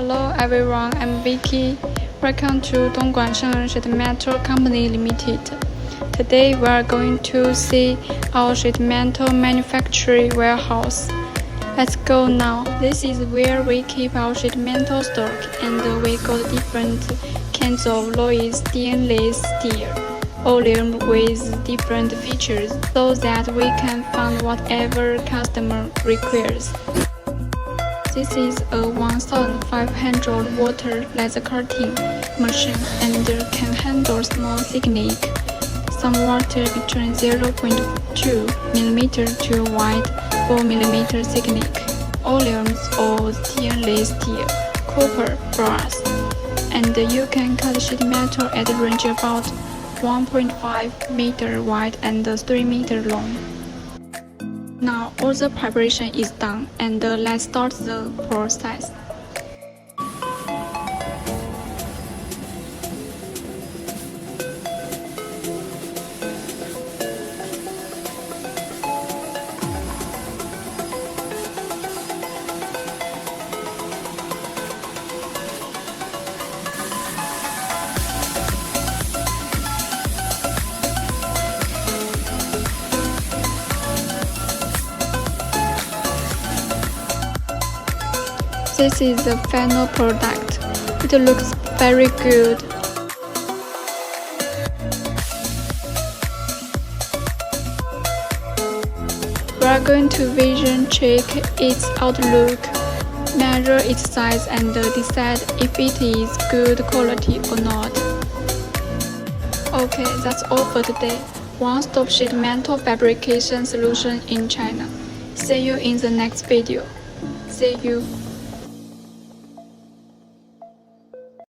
Hello everyone, I'm Vicky. Welcome to Dongguan Shengen Sheet Metal Company Limited. Today we are going to see our sheet metal manufacturing warehouse. Let's go now. This is where we keep our sheet metal stock, and we got different kinds of alloys, stainless steel, aluminum with different features so that we can find whatever customer requires. This is a 1500 water laser cutting machine and can handle small thickness, some water between 0.2 mm to wide 4 mm thickness, aluminum or stainless steel, copper, brass, and you can cut sheet metal at a range about 1.5 meter wide and 3 meter long. Now all the preparation is done, and let's start the process. This is the final product. It looks very good. We are going to vision check its outlook, measure its size, and decide if it is good quality or not. Okay, that's all for today. One-stop sheet metal fabrication solution in China. See you in the next video. See you.